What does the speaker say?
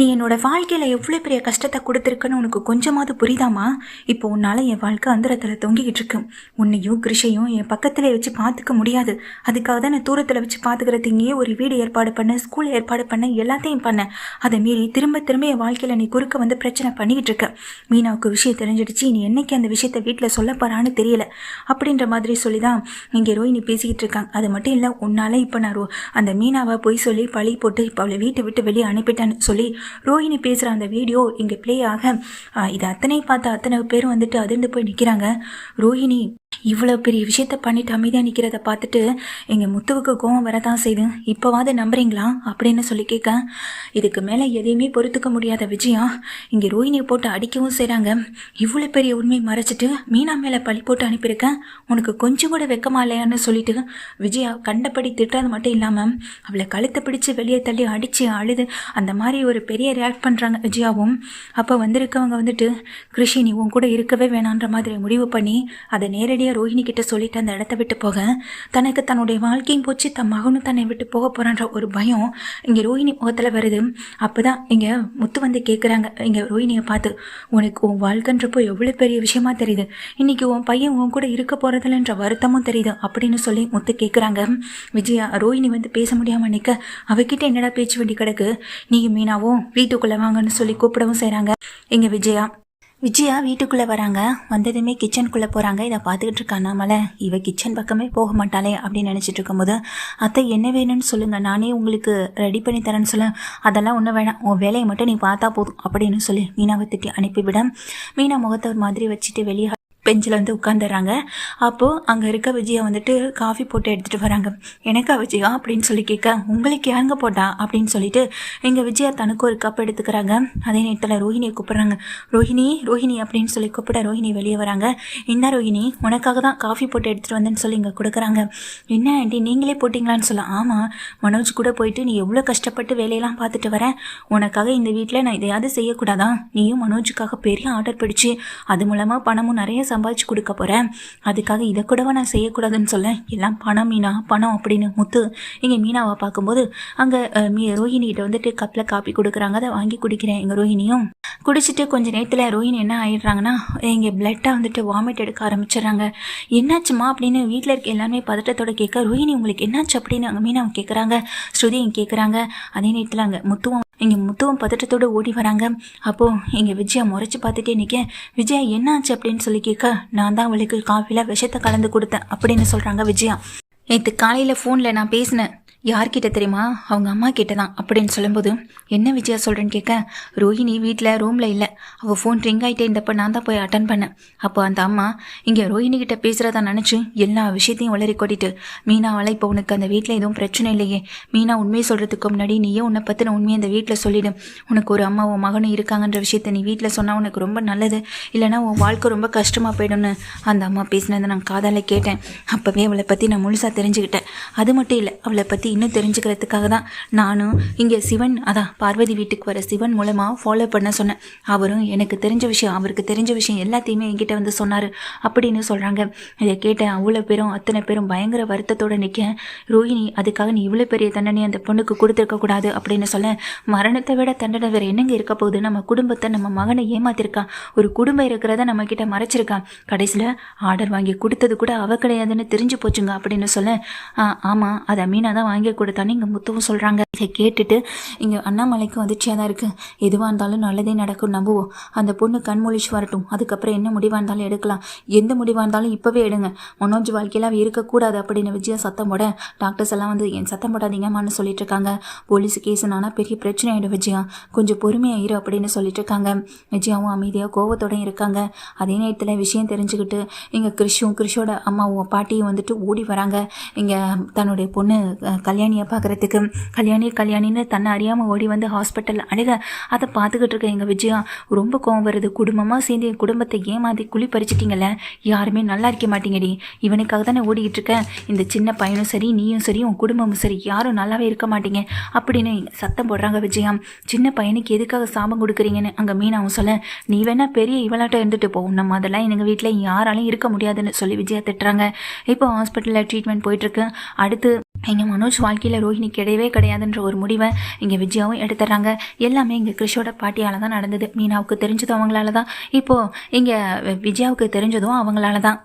நீ என்னோட வாழ்க்கையில எவ்வளோ பெரிய கஷ்டத்தை கொடுத்துருக்குன்னு உனக்கு கொஞ்சமாவது புரியுதாமா? இப்போ உன்னால என் வாழ்க்கை அந்தரத்தில் தொங்கிக்கிட்டு இருக்கு. உன்னையும் கிருஷையும் என் பக்கத்துல வச்சு பார்த்துக்க முடியாது. அதுக்காக தான் நான் தூரத்தில் வச்சு பார்த்துக்கிறதுங்கயே ஒரு வீடு ஏற்பாடு பண்ண, ஸ்கூல் ஏற்பாடு பண்ண, எல்லாத்தையும் பண்ணேன். அதை மீறி திரும்ப திரும்ப என் வாழ்க்கையில நீ குறுக்க வந்து பிரச்சனை பண்ணிக்கிட்டு இருக்க. மீனாவுக்கு விஷயம் தெரிஞ்சிடுச்சு. நீ என்னைக்கு அந்த விஷயத்த வீட்டில் சொல்ல போறான்னு தெரியல அப்படின்ற மாதிரி சொல்லிதான் இங்கே ரோஹினி பேசிக்கிட்டு இருக்காங்க. அது மட்டும் இல்லை, உன்னால இப்போ நான் அந்த மீனாவை பொய் சொல்லி பழி போட்டு இப்போ அவளை வீட்டை விட்டு வெளியே அனுப்பிட்டேன்னு சொல்லி ரோஹினி பேசுகிற அந்த வீடியோ இங்கே ப்ளே ஆக இது அத்தனை பார்த்து அத்தனை பேரும் வந்துட்டு அதிர்ந்து போய் நிற்கிறாங்க. ரோஹினி இவ்வளோ பெரிய விஷயத்த பண்ணிட்டு அமைதியாக நிற்கிறத பார்த்துட்டு எங்கள் முத்துவுக்கு கோவம் வரதான் செய்து, இப்போவாது நம்புறீங்களா அப்படின்னு சொல்லி கேட்க, இதுக்கு மேலே எதையுமே பொறுத்துக்க முடியாத விஜயா இங்கே ரோஹினியை போட்டு அடிக்கவும் செய்கிறாங்க. இவ்வளோ பெரிய உண்மையை மறைச்சிட்டு மீனா மேலே பழி போட்டு அனுப்பியிருக்கேன், உனக்கு கொஞ்சம் கூட வெக்கமா இல்லையான்னு சொல்லிட்டு விஜயா கண்டபடி திட்டுறது மட்டும் இல்லாமல் அவளை கழுத்தை பிடிச்சி வெளியே தள்ளி அடித்து அழுது அந்த மாதிரி ஒரு பெரிய ரியாக்ட் பண்ணுறாங்க விஜயாவும். அப்போ வந்திருக்கவங்க வந்துட்டு கிருஷி நீ உன் கூட இருக்கவே வேணான்ற மாதிரி முடிவு பண்ணி அதை நேரடியாக ரோஹினி கிட்ட சொல்லிட்டு அந்த இடத்த விட்டு போக, தனக்கு தன்னுடைய வாழ்க்கையும் போச்சு, தன் மகனும் தன்னை விட்டு போக போறான்ற ஒரு பயம் இங்க ரோஹினி முகத்துல வருது. அப்பதான் இங்க முத்து வந்து கேட்குறாங்க இங்க ரோஹினியை பார்த்து, உனக்கு உன் வாழ்க்கைன்றப்போ எவ்வளவு பெரிய விஷயமா தெரியுது, இன்னைக்கு உன் பையன் உன் கூட இருக்க போறதில்லன்ற வருத்தமும் தெரியுது அப்படின்னு சொல்லி முத்து கேட்குறாங்க. விஜயா ரோஹினி வந்து பேச முடியாம நிற்க, அவகிட்ட என்னடா பேச்சு வேண்டி கிடக்கு, நீயும் மீனாவும் வீட்டுக்குள்ள வாங்கன்னு சொல்லி கூப்பிடவும் செய்றாங்க. இங்க விஜயா வீட்டுக்குள்ளே வராங்க. வந்ததுமே கிச்சனுக்குள்ளே போகிறாங்க. இதை பார்த்துக்கிட்டு இருக்கா அண்ணாமலை, இவ கிச்சன் பக்கமே போக மாட்டாளே அப்படின்னு நினச்சிட்டு இருக்கும்போது, அத்தை என்ன வேணும்னு சொல்லுங்கள், நானே உங்களுக்கு ரெடி பண்ணி தரேன்னு சொல்ல, அதெல்லாம் ஒன்றும் வேணாம், உன் வேலையை மட்டும் நீ பார்த்தா போதும் அப்படின்னு சொல்லி மீனாவை திட்டி அனுப்பிவிட, மீனா முகத்தை ஒரு மாதிரி வச்சுட்டு வெளியே பெஞ்சில் வந்து உட்காந்துடுறாங்க. அப்போது அங்கே இருக்க விஜயா வந்துட்டு காஃபி போட்டு எடுத்துகிட்டு வராங்க. எனக்கா விஜயா அப்படின்னு சொல்லி கேட்க, உங்களுக்கு யாருங்க போட்டா அப்படின்னு சொல்லிட்டு எங்கள் விஜயா தனக்கு ஒரு கப் எடுத்துக்கிறாங்க. அதே நேரத்தில் ரோஹினியை கூப்பிட்றாங்க. ரோஹினி அப்படின்னு சொல்லி கூப்பிட ரோஹினி வெளியே வராங்க. என்ன ரோஹினி, உனக்காக தான் காஃபி போட்டு எடுத்துகிட்டு வந்தேன்னு சொல்லி இங்கே கொடுக்குறாங்க. என்ன ஆண்டி நீங்களே போட்டிங்களான்னு சொல்ல, ஆமாம் மனோஜ் கூட போயிட்டு நீ எவ்வளோ கஷ்டப்பட்டு வேலையெல்லாம் பார்த்துட்டு வரேன், உனக்காக இந்த வீட்டில் நான் இதையாவது செய்யக்கூடாதா, நீயும் மனோஜுக்காக பெரிய ஆர்டர் பிடிச்சி அது மூலமாக பணமும் நிறைய சம்பாதிச்சு கொடுக்க போகிறேன், அதுக்காக இதை கூடவா நான் செய்யக்கூடாதுன்னு சொல்ல, எல்லாம் பணம் மீனா பணம் அப்படின்னு முத்து இங்கே மீனாவை பார்க்கும்போது அங்கே ரோஹினிகிட்ட வந்துட்டு கப்பில் காப்பி கொடுக்குறாங்க. அதை வாங்கி குடிக்கிறேன். எங்கள் ரோஹினியும் குடிச்சிட்டு கொஞ்சம் நேரத்தில் ரோஹினி என்ன ஆயிடுறாங்கன்னா இங்கே பிளட்டாக வந்துட்டு வாமிட் எடுக்க ஆரம்பிச்சிடுறாங்க. என்னாச்சுமா அப்படின்னு வீட்டில் இருக்க எல்லாருமே பதட்டத்தோட கேட்க, ரோஹினி உங்களுக்கு என்னாச்சு அப்படின்னு அங்கே மீனாவை கேட்குறாங்க. ஸ்ருதியும் கேட்குறாங்க. அதே நேரத்தில் அங்கே முத்துவும் பதட்டத்தோடு ஓடி வராங்க. அப்போது எங்கள் விஜயா முறைச்சி பார்த்துட்டே நிற்க, விஜயா என்னாச்சு அப்படின்னு சொல்லி கேட்க, நான் தான் அவளுக்கு காஃபியில் விஷத்தை கலந்து கொடுத்தேன் அப்படின்னு சொல்கிறாங்க விஜயா. நேற்று காலையில் ஃபோனில் நான் பேசினேன், யார்கிட்ட தெரியுமா, அவங்க அம்மா கிட்ட தான் அப்படின்னு சொல்லும்போது, என்ன விஜயா சொல்கிறேன்னு கேட்க, ரோஹினி வீட்டில் ரூமில் இல்லை, அவள் ஃபோன் ரிங் ஆகிட்டே இருந்தப்போ நான் தான் போய் அட்டன் பண்ணேன். அப்போ அந்த அம்மா இங்கே ரோஹினி கிட்ட பேசுகிறதா நினச்சி எல்லா விஷயத்தையும் வளரி கொட்டிட்டு, மீனாவால் இப்போ உனக்கு அந்த வீட்டில் எதுவும் பிரச்சனை இல்லையே, மீனா உண்மையை சொல்கிறதுக்கு முன்னாடி நீயே உன்னை பற்றின உண்மையை அந்த வீட்டில் சொல்லிவிடு, உனக்கு ஒரு அம்மா உன் மகனும் இருக்காங்கன்ற விஷயத்த நீ வீட்டில் சொன்னால் உனக்கு ரொம்ப நல்லது, இல்லைனா உன் வாழ்க்கை ரொம்ப கஷ்டமாக போயிடும்னு அந்த அம்மா பேசினதை நான் காதால் கேட்டேன். அப்போவே அவளை பற்றி நான் முழுசாக தெரிஞ்சுக்கிட்டேன். அது மட்டும் இல்லை, அவளை பற்றி இன்னும் தெரிஞ்சுக்கிறதுக்காக தான் நானும் இங்கே சிவன், அதான் பார்வதி வீட்டுக்கு வர சிவன் மூலமாக ஃபாலோ பண்ண சொன்னேன். அவரும் எனக்கு தெரிஞ்ச விஷயம், அவருக்கு தெரிஞ்ச விஷயம் எல்லாத்தையுமே என்கிட்ட வந்து சொன்னார் அப்படின்னு சொல்கிறாங்க. இதை கேட்டேன் அவ்வளோ பேரும் அத்தனை பேரும் பயங்கர வருத்தத்தோடு நிற்க, ரோஹினி அதுக்காக நீ இவ்வளோ பெரிய தண்டனை அந்த பொண்ணுக்கு கொடுத்துருக்கக்கூடாது அப்படின்னு சொல்ல, மரணத்தை விட தண்டனை வேறு என்னங்க இருக்க போகுது, நம்ம குடும்பத்தை நம்ம மகனை ஏமாத்திருக்கான், ஒரு குடும்பம் இருக்கிறத நம்ம கிட்ட மறைச்சிருக்கான், கடைசியில் ஆர்டர் வாங்கி கொடுத்தது கூட அவ கிடையாதுன்னு தெரிஞ்சு போச்சுங்க அப்படின்னு சொல்ல, ஆமாம் அதை மீனா தான் வாங்கி கொடுத்தான்னு இங்கே முத்துவும் சொல்கிறாங்க. இதை கேட்டுட்டு இங்கே அண்ணாமலைக்கு வந்துச்சியாக தான் இருக்குது. எதுவாக இருந்தாலும் நல்லதே நடக்கும், நம்புவோம், அந்த பொண்ணு கண்மொழிச்சு வரட்டும், அதுக்கப்புறம் என்ன முடிவாக இருந்தாலும் எடுக்கலாம், எந்த முடிவாக இருந்தாலும் இப்போவே எடுங்க, மனோஜ் வாழ்க்கையெல்லாம் இருக்கக்கூடாது அப்படின்னு விஜயா சத்தம் போட, டாக்டர்ஸ் எல்லாம் வந்து என் சத்தம் போடாதீங்கம்மான்னு சொல்லிட்டு இருக்காங்க. போலீஸ் கேஸுனானா பெரிய பிரச்சனை ஆகிடும் விஜயா, கொஞ்சம் பொறுமையாயிரு அப்படின்னு சொல்லிட்டு இருக்காங்க. விஜயாவும் அமைதியாக கோவத்தோடையும் இருக்காங்க. அதே நேரத்தில் விஷயம் தெரிஞ்சுக்கிட்டு இங்கே கிறிஷோட அம்மாவும் பாட்டியும் வந்துட்டு ஓடி வராங்க. இங்கே தன்னுடைய பொண்ணு கல்யாணியை பார்க்குறதுக்கு, கல்யாணின்னு தன்னை அறியாமல் ஓடி வந்து ஹாஸ்பிட்டலில் அழுக, அதை பார்த்துக்கிட்டு இருக்க எங்கள் விஜயா ரொம்ப கோவம் வருது. குடும்பமாக சேர்ந்து என் குடும்பத்தை ஏமாற்றி குழி பறிச்சிட்டிங்கல்ல, யாருமே நல்லா இருக்க மாட்டீங்கடி, இவனுக்காக தானே ஓடிக்கிட்டு இருக்கேன், இந்த சின்ன பையனும் சரி நீயும் சரி உன் குடும்பமும் சரி யாரும் நல்லாவே இருக்க மாட்டீங்க அப்படின்னு சத்தம் போடுறாங்க விஜயா. சின்ன பையனுக்கு எதுக்காக சாபம் கொடுக்குறீங்கன்னு அங்கே மீனாவும் சொல்ல, நீ வேணா பெரிய இவளாட்டம் இருந்துட்டு போகும், நம்ம அதெல்லாம் எங்கள் வீட்டில் யாராலையும் இருக்க முடியாதுன்னு சொல்லி விஜயா திட்டுறாங்க. இப்போ ஹாஸ்பிட்டலில் ட்ரீட்மெண்ட் போயிட்டுருக்கு. அடுத்து இங்கே மனோஜ் வாழ்க்கையில் ரோஹிணி கிடையவே கிடையாதுன்ற ஒரு முடிவை இங்கே விஜயாவும் எடுத்துடுறாங்க. எல்லாமே இங்கே கிறிஷோட பாட்டியால் தான் நடந்தது. மீனாவுக்கு தெரிஞ்சதும் அவங்களால தான், இப்போது இங்கே விஜயாவுக்கு தெரிஞ்சதும் அவங்களால தான்.